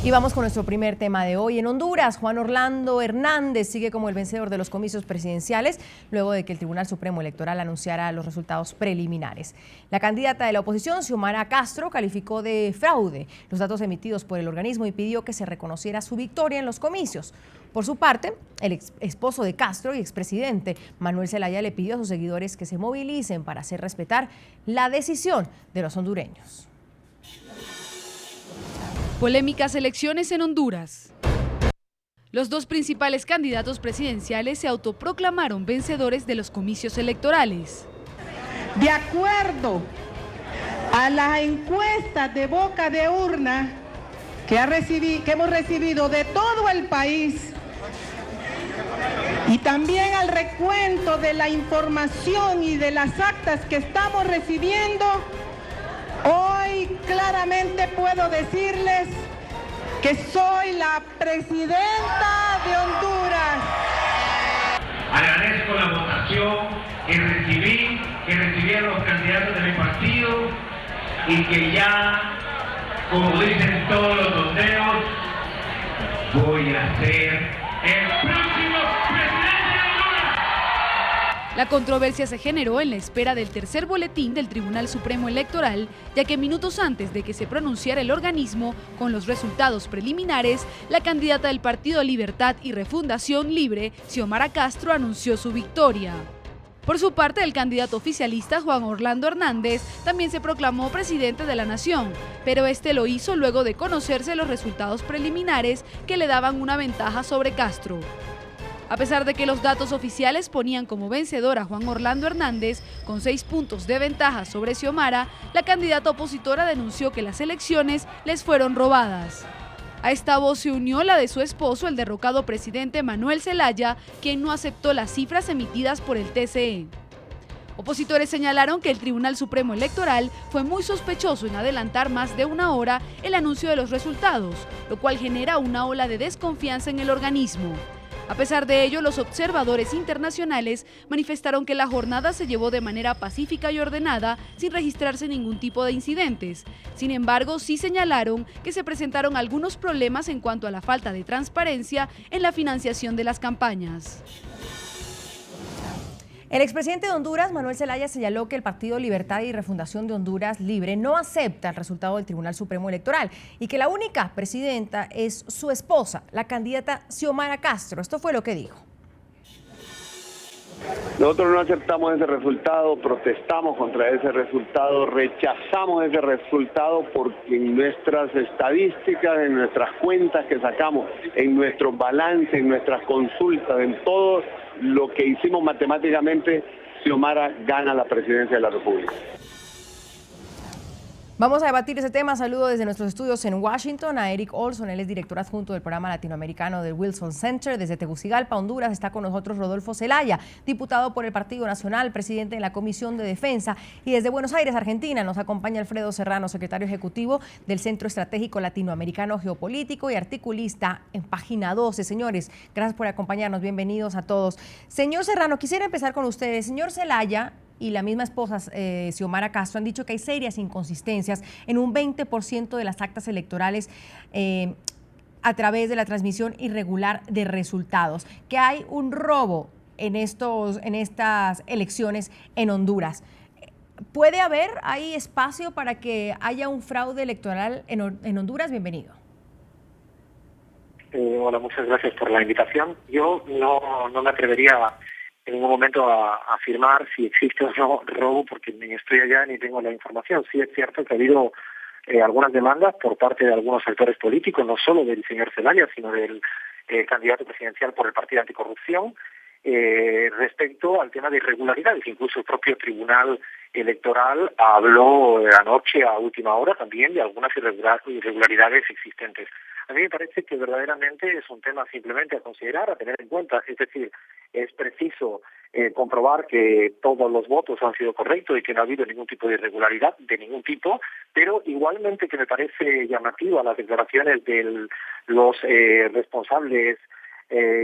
Y vamos con nuestro primer tema de hoy. En Honduras, Juan Orlando Hernández sigue como el vencedor de los comicios presidenciales luego de que el Tribunal Supremo Electoral anunciara los resultados preliminares. La candidata de la oposición, Xiomara Castro, calificó de fraude los datos emitidos por el organismo y pidió que se reconociera su victoria en los comicios. Por su parte, el esposo de Castro y expresidente Manuel Zelaya le pidió a sus seguidores que se movilicen para hacer respetar la decisión de los hondureños. Polémicas elecciones en Honduras. Los dos principales candidatos presidenciales se autoproclamaron vencedores de los comicios electorales. De acuerdo a las encuestas de boca de urna que hemos recibido de todo el país y también al recuento de la información y de las actas que estamos recibiendo, hoy claramente puedo decirles que soy la presidenta de Honduras. Agradezco la votación que recibieron los candidatos de mi partido y que ya, como dicen todos los sondeos, voy a ser el próximo presidente de Honduras. La controversia se generó en la espera del tercer boletín del Tribunal Supremo Electoral, ya que minutos antes de que se pronunciara el organismo con los resultados preliminares, la candidata del Partido Libertad y Refundación Libre, Xiomara Castro, anunció su victoria. Por su parte, el candidato oficialista Juan Orlando Hernández también se proclamó presidente de la nación, pero este lo hizo luego de conocerse los resultados preliminares que le daban una ventaja sobre Castro. A pesar de que los datos oficiales ponían como vencedor a Juan Orlando Hernández con 6 puntos de ventaja sobre Xiomara, la candidata opositora denunció que las elecciones les fueron robadas. A esta voz se unió la de su esposo, el derrocado presidente Manuel Zelaya, quien no aceptó las cifras emitidas por el TCE. Opositores señalaron que el Tribunal Supremo Electoral fue muy sospechoso en adelantar más de una hora el anuncio de los resultados, lo cual genera una ola de desconfianza en el organismo. A pesar de ello, los observadores internacionales manifestaron que la jornada se llevó de manera pacífica y ordenada, sin registrarse ningún tipo de incidentes. Sin embargo, sí señalaron que se presentaron algunos problemas en cuanto a la falta de transparencia en la financiación de las campañas. El expresidente de Honduras, Manuel Zelaya, señaló que el Partido Libertad y Refundación de Honduras Libre no acepta el resultado del Tribunal Supremo Electoral y que la única presidenta es su esposa, la candidata Xiomara Castro. Esto fue lo que dijo. Nosotros no aceptamos ese resultado, protestamos contra ese resultado, rechazamos ese resultado porque en nuestras estadísticas, en nuestras cuentas que sacamos, en nuestros balances, en nuestras consultas, en todo lo que hicimos matemáticamente, Xiomara gana la presidencia de la República. Vamos a debatir ese tema. Saludo desde nuestros estudios en Washington a Eric Olson, él es director adjunto del programa latinoamericano del Wilson Center. Desde Tegucigalpa, Honduras, está con nosotros Rodolfo Zelaya, diputado por el Partido Nacional, presidente de la Comisión de Defensa. Y desde Buenos Aires, Argentina, nos acompaña Alfredo Serrano, secretario ejecutivo del Centro Estratégico Latinoamericano Geopolítico y articulista en Página 12. Señores, gracias por acompañarnos. Bienvenidos a todos. Señor Serrano, quisiera empezar con ustedes. Señor Zelaya y la misma esposa, Xiomara Castro, han dicho que hay serias inconsistencias en un 20% de las actas electorales a través de la transmisión irregular de resultados, que hay un robo en estas elecciones en Honduras. ¿Puede haber ahí espacio para que haya un fraude electoral en Honduras? Bienvenido. Hola, muchas gracias por la invitación. Yo no me atrevería en ningún momento a afirmar si existe o no robo, porque ni estoy allá ni tengo la información. Sí es cierto que ha habido algunas demandas por parte de algunos actores políticos, no solo del señor Zelaya, sino del candidato presidencial por el Partido Anticorrupción, respecto al tema de irregularidades. Incluso el propio Tribunal Electoral habló anoche a última hora también de algunas irregularidades existentes. A mí me parece que verdaderamente es un tema simplemente a considerar, a tener en cuenta. Es decir, es preciso comprobar que todos los votos han sido correctos y que no ha habido ningún tipo de irregularidad, de ningún tipo, pero igualmente que me parece llamativa las declaraciones de los responsables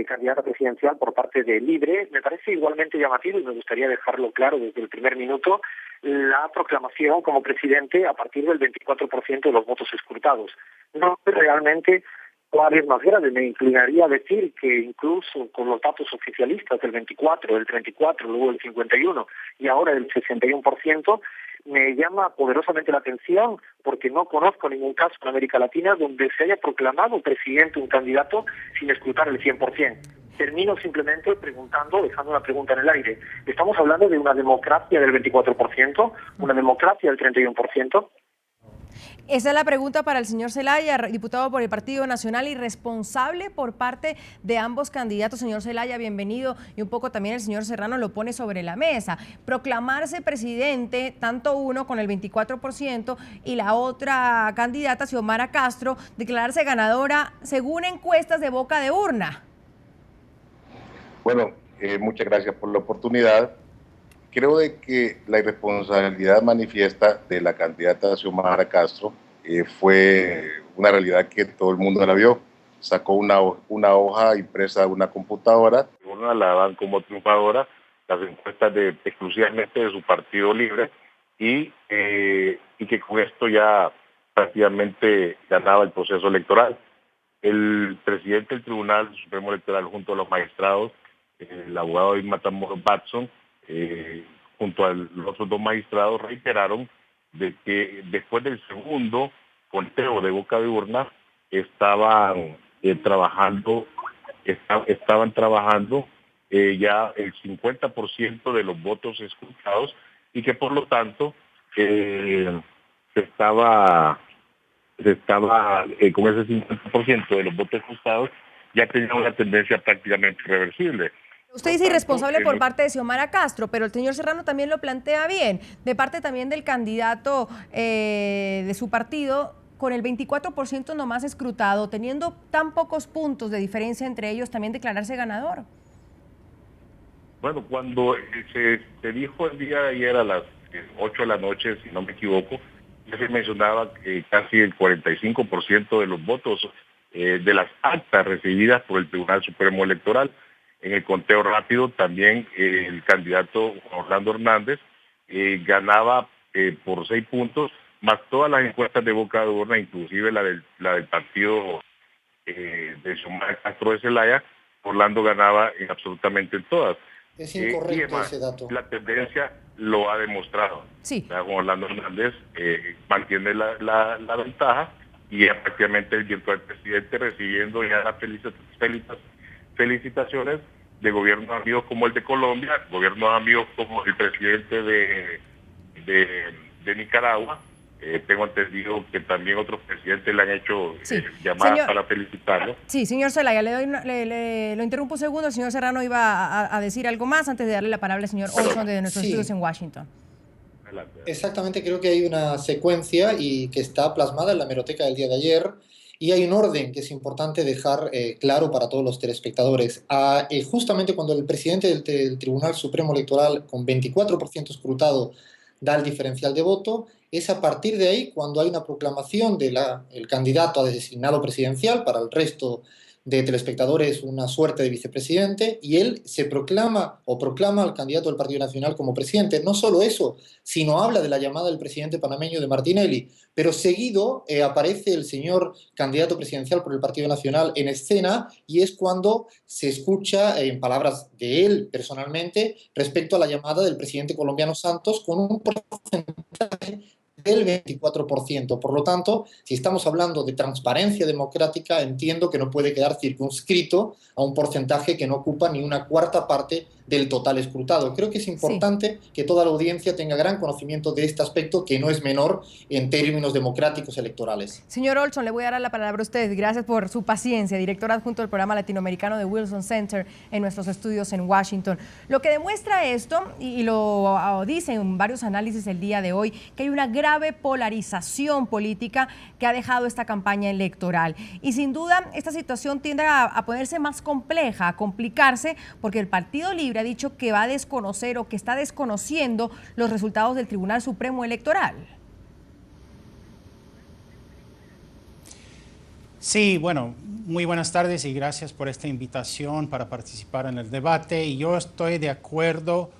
candidata presidencial por parte de Libre. Me parece igualmente llamativo, y me gustaría dejarlo claro desde el primer minuto, la proclamación como presidente a partir del 24% de los votos escrutados. no sé realmente cuál es más grave. Me inclinaría a decir que incluso con los datos oficialistas del 24, del 34, luego el 51 y ahora el 61%, me llama poderosamente la atención porque no conozco ningún caso en América Latina donde se haya proclamado presidente un candidato sin escrutar el 100%. Termino simplemente preguntando, dejando una pregunta en el aire. ¿Estamos hablando de una democracia del 24%, una democracia del 31%? Esa es la pregunta para el señor Zelaya, diputado por el Partido Nacional y responsable por parte de ambos candidatos. Señor Zelaya, bienvenido. Y un poco también el señor Serrano lo pone sobre la mesa. Proclamarse presidente, tanto uno con el 24% y la otra candidata, Xiomara Castro, declararse ganadora según encuestas de boca de urna. Bueno, muchas gracias por la oportunidad. Creo de que la irresponsabilidad manifiesta de la candidata Xiomara Castro fue una realidad que todo el mundo la vio. Sacó una hoja impresa de una computadora, la dan como triunfadora, las encuestas exclusivamente de su partido libre y que con esto ya prácticamente ganaba el proceso electoral. El presidente del Tribunal Supremo Electoral junto a los magistrados, el abogado David Matamoros Batson, junto a los otros dos magistrados, reiteraron de que después del segundo conteo de boca de urna estaban trabajando ya el 50% de los votos escrutados y que por lo tanto se estaba con ese 50% de los votos escrutados ya tenía una tendencia prácticamente irreversible. Usted dice irresponsable por parte de Xiomara Castro, pero el señor Serrano también lo plantea bien, de parte también del candidato de su partido, con el 24% nomás escrutado, teniendo tan pocos puntos de diferencia entre ellos, también declararse ganador. Bueno, cuando se dijo el día de ayer a las 8 de la noche, si no me equivoco, ya se mencionaba que casi el 45% de los votos de las actas recibidas por el Tribunal Supremo Electoral. En el conteo rápido también el candidato Orlando Hernández ganaba por 6 puntos, más todas las encuestas de boca de urna, inclusive la del partido de Xiomara Castro de Zelaya. Orlando ganaba absolutamente en todas. Es incorrecto además, ese dato. La tendencia lo ha demostrado. Sí. Con Orlando Hernández mantiene la ventaja y ya prácticamente el virtual presidente recibiendo ya las felicitaciones de gobiernos amigos como el de Colombia, gobiernos amigos como el presidente de Nicaragua. Tengo entendido que también otros presidentes le han hecho llamadas para felicitarlo. Sí, señor Zelaya, lo interrumpo un segundo. El señor Serrano iba a decir algo más antes de darle la palabra al señor Olson de nuestros estudios en Washington. Exactamente, creo que hay una secuencia y que está plasmada en la hemeroteca del día de ayer. Y hay un orden que es importante dejar claro para todos los telespectadores. Justamente cuando el presidente del Tribunal Supremo Electoral, con 24% escrutado, da el diferencial de voto, es a partir de ahí cuando hay una proclamación del candidato a designado presidencial, para el resto de telespectadores una suerte de vicepresidente, y él se proclama al candidato del Partido Nacional como presidente. No solo eso, sino habla de la llamada del presidente panameño de Martinelli, pero seguido aparece el señor candidato presidencial por el Partido Nacional en escena, y es cuando se escucha, en palabras de él personalmente, respecto a la llamada del presidente colombiano Santos, con un porcentaje del 24%. Por lo tanto, si estamos hablando de transparencia democrática, entiendo que no puede quedar circunscrito a un porcentaje que no ocupa ni una cuarta parte del total escrutado. Creo que es importante que toda la audiencia tenga gran conocimiento de este aspecto, que no es menor en términos democráticos electorales. Señor Olson, le voy a dar la palabra a usted. Gracias por su paciencia, director adjunto del programa latinoamericano de Wilson Center en nuestros estudios en Washington. Lo que demuestra esto, y lo dicen varios análisis el día de hoy, que hay una grave polarización política que ha dejado esta campaña electoral. Y sin duda, esta situación tiende a ponerse más compleja, a complicarse, porque el Partido Libre ha dicho que va a desconocer o que está desconociendo los resultados del Tribunal Supremo Electoral. Sí, bueno, muy buenas tardes y gracias por esta invitación para participar en el debate. Y yo estoy de acuerdo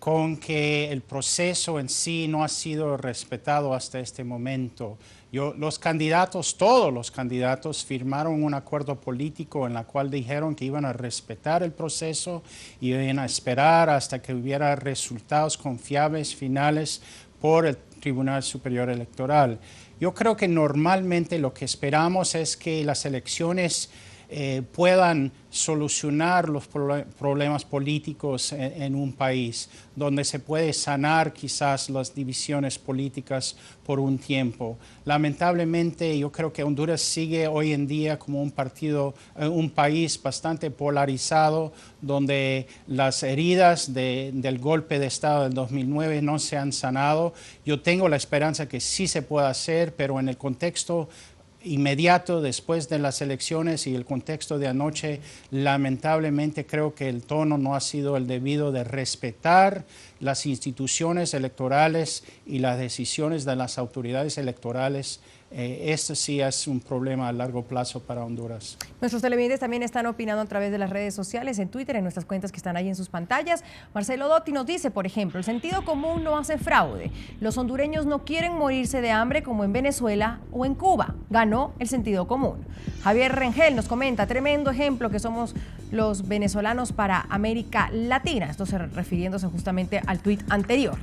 con que el proceso en sí no ha sido respetado hasta este momento. Los candidatos, todos los candidatos, firmaron un acuerdo político en el cual dijeron que iban a respetar el proceso y iban a esperar hasta que hubiera resultados confiables finales por el Tribunal Superior Electoral. Yo creo que normalmente lo que esperamos es que las elecciones puedan solucionar los problemas políticos en un país, donde se puede sanar quizás las divisiones políticas por un tiempo. Lamentablemente, yo creo que Honduras sigue hoy en día como un país bastante polarizado, donde las heridas del golpe de Estado del 2009 no se han sanado. Yo tengo la esperanza que sí se pueda hacer, pero en el contexto inmediato después de las elecciones y el contexto de anoche, lamentablemente creo que el tono no ha sido el debido de respetar las instituciones electorales y las decisiones de las autoridades electorales. Esto sí es un problema a largo plazo para Honduras. Nuestros televidentes también están opinando a través de las redes sociales, en Twitter, en nuestras cuentas que están ahí en sus pantallas. Marcelo Dotti nos dice, por ejemplo, el sentido común no hace fraude. Los hondureños no quieren morirse de hambre como en Venezuela o en Cuba. Ganó el sentido común. Javier Rengel nos comenta, tremendo ejemplo que somos los venezolanos para América Latina. Esto refiriéndose justamente al tuit anterior.